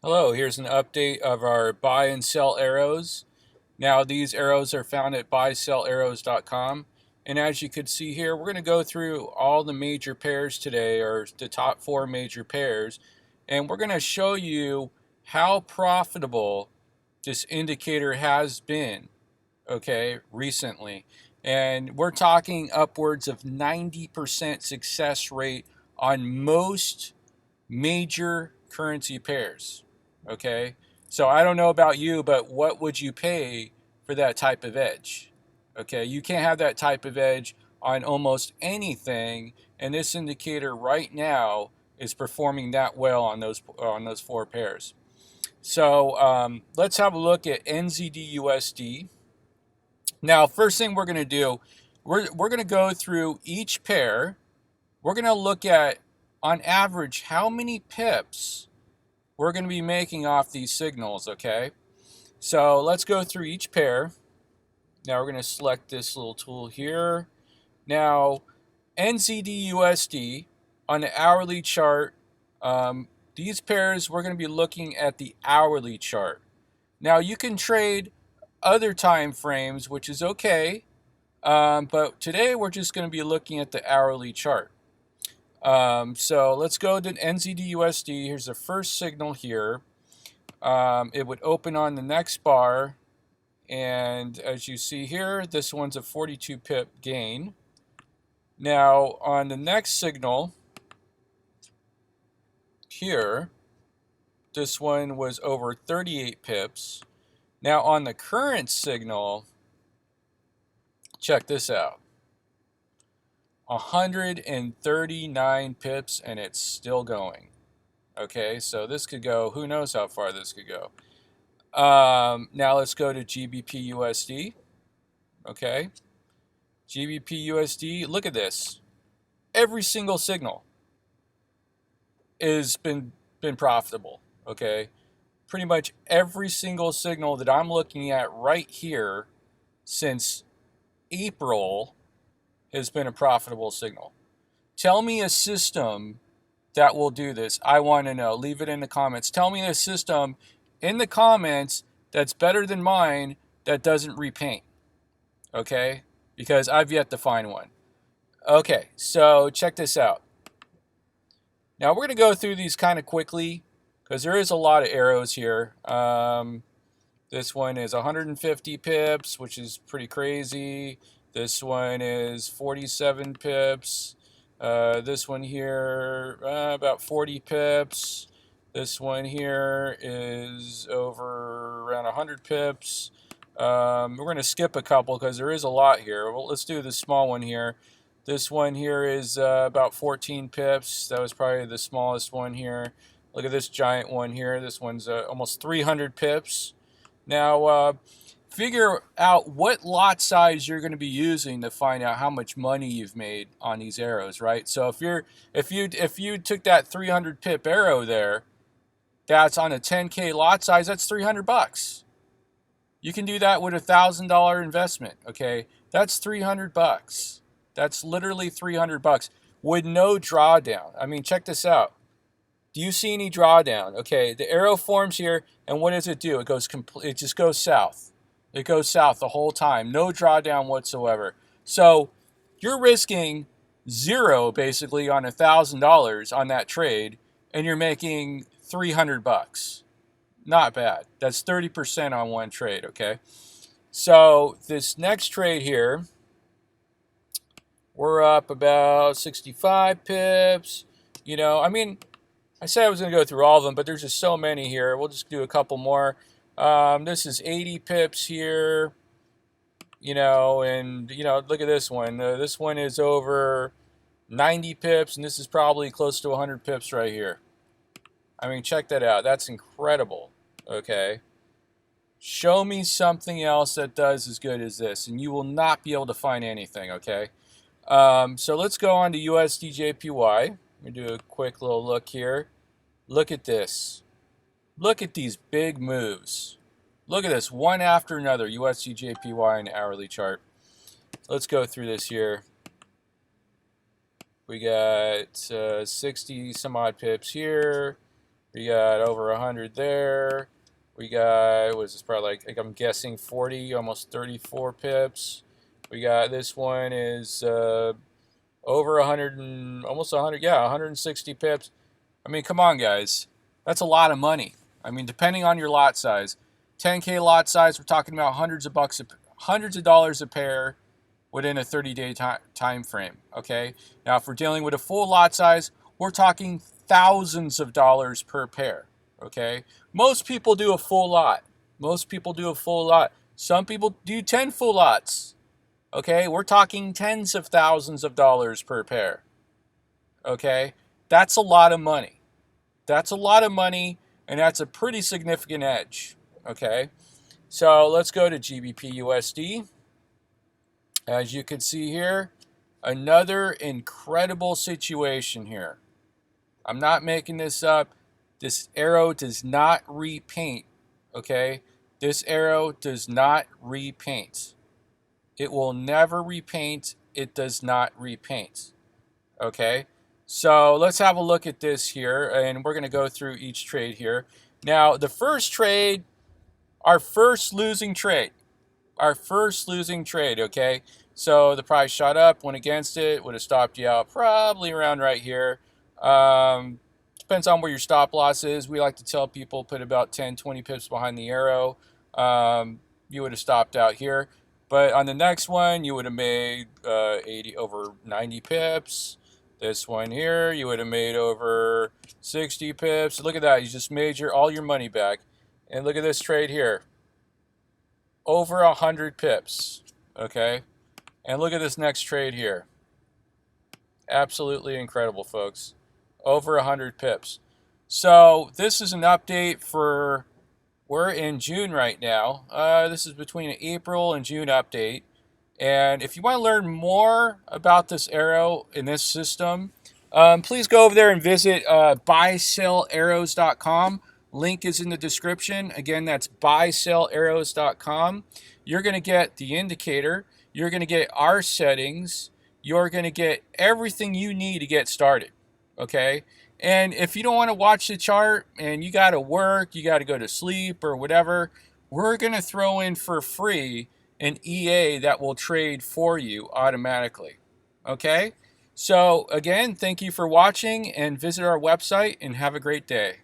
Hello, here's an update of our buy and sell arrows. Now these arrows are found at buysellarrows.com. And as you can see here, we're going to go through all the major pairs today, or the top four major pairs. And we're going to show you how profitable this indicator has been, okay, recently. And we're talking upwards of 90% success rate on most major currency pairs. Okay, so I don't know about you, but what would you pay for that type of edge? Okay, you can't have that type of edge on almost anything, and this indicator right now is performing that well on those four pairs. So let's have a look at NZDUSD. Now, first thing we're going to do, we're going to go through each pair. We're going to look at, on average, how many pips we're going to be making off these signals, okay? So let's go through each pair. Now we're going to select this little tool here. Now, NZDUSD on the hourly chart, these pairs, we're going to be looking at the hourly chart. Now, you can trade other time frames, which is okay, but today we're just going to be looking at the hourly chart. So let's go to NZDUSD. Here's the first signal here. It would open on the next bar, and as you see here, this one's a 42 pip gain. Now on the next signal here, this one was over 38 pips. Now on the current signal, check this out. 139 pips, and it's still going. Okay, so this could go, who knows how far this could go. Now let's go to GBP USD. Okay, GBP USD, look at this. Every single signal has been profitable. Okay, pretty much every single signal that I'm looking at right here since April has been a profitable signal. Tell me a system that will do this. I want to know. Leave it in the comments. Tell me a system in the comments that's better than mine that doesn't repaint. Okay? Because I've yet to find one. Okay, so check this out. Now we're going to go through these kind of quickly because there is a lot of arrows here. This one is 150 pips, which is pretty crazy. This one is 47 pips. This one here, about 40 pips. This one here is over around 100 pips. We're going to skip a couple because there is a lot here. Well, let's do the small one here. This one here is about 14 pips. That was probably the smallest one here. Look at this giant one here. This one's almost 300 pips. Now, figure out what lot size you're going to be using to find out how much money you've made on these arrows, right? So if you took that 300 pip arrow there, that's on a 10K lot size, that's 300 bucks. You can do that with $1,000 investment, okay? That's 300 bucks. That's literally 300 bucks with no drawdown. I mean, check this out. Do you see any drawdown? Okay, the arrow forms here, and what does it do? It just goes south. It goes south the whole time. No drawdown whatsoever. So you're risking zero basically on $1,000 on that trade, and you're making 300 bucks. Not bad. That's 30% on one trade, okay? So this next trade here, we're up about 65 pips. You know, I mean, I said I was going to go through all of them, but there's just so many here. We'll just do a couple more. This is 80 pips here, you know, and, you know, look at this one. This one is over 90 pips, and this is probably close to 100 pips right here. I mean, check that out. That's incredible, okay? Show me something else that does as good as this, and you will not be able to find anything, okay? So let's go on to USDJPY. Let me do a quick little look here. Look at this. Look at these big moves. Look at this, one after another, USDJPY and hourly chart. Let's go through this here. We got 60 some odd pips here. We got over 100 there. We got, what is this, probably like I'm guessing 40, almost 34 pips. We got, this one is over 100 and almost 100, yeah, 160 pips. I mean, come on, guys. That's a lot of money. I mean, depending on your lot size. 10K lot size, we're talking about hundreds of dollars a pair within a 30-day time frame, okay? Now, if we're dealing with a full lot size, we're talking thousands of dollars per pair, okay? Most people do a full lot. Most people do a full lot. Some people do 10 full lots, okay? We're talking tens of thousands of dollars per pair, okay? That's a lot of money. That's a lot of money, and that's a pretty significant edge, okay? So let's go to GBP USD. As you can see here, another incredible situation here. I'm not making this up. This arrow does not repaint, okay? This arrow does not repaint. It will never repaint. It does not repaint, okay? So let's have a look at this here, and we're going to go through each trade here. Now, the first trade, our first losing trade, okay? So the price shot up, went against it, would have stopped you out probably around right here. Depends on where your stop loss is. We like to tell people put about 10, 20 pips behind the arrow. You would have stopped out here. But on the next one, you would have made 80 over 90 pips. This one here, you would have made over 60 pips. Look at that. You just made all your money back. And look at this trade here. Over 100 pips. Okay? And look at this next trade here. Absolutely incredible, folks. Over 100 pips. So this is an update for, we're in June right now. This is between an April and June update. And if you want to learn more about this arrow in this system, please go over there and visit buysellarrows.com. Link is in the description. Again, that's buysellarrows.com. You're going to get the indicator. You're going to get our settings. You're going to get everything you need to get started. Okay? And if you don't want to watch the chart and you got to work, you got to go to sleep or whatever, we're going to throw in for free an EA that will trade for you automatically. Okay? So again, thank you for watching, and visit our website and have a great day.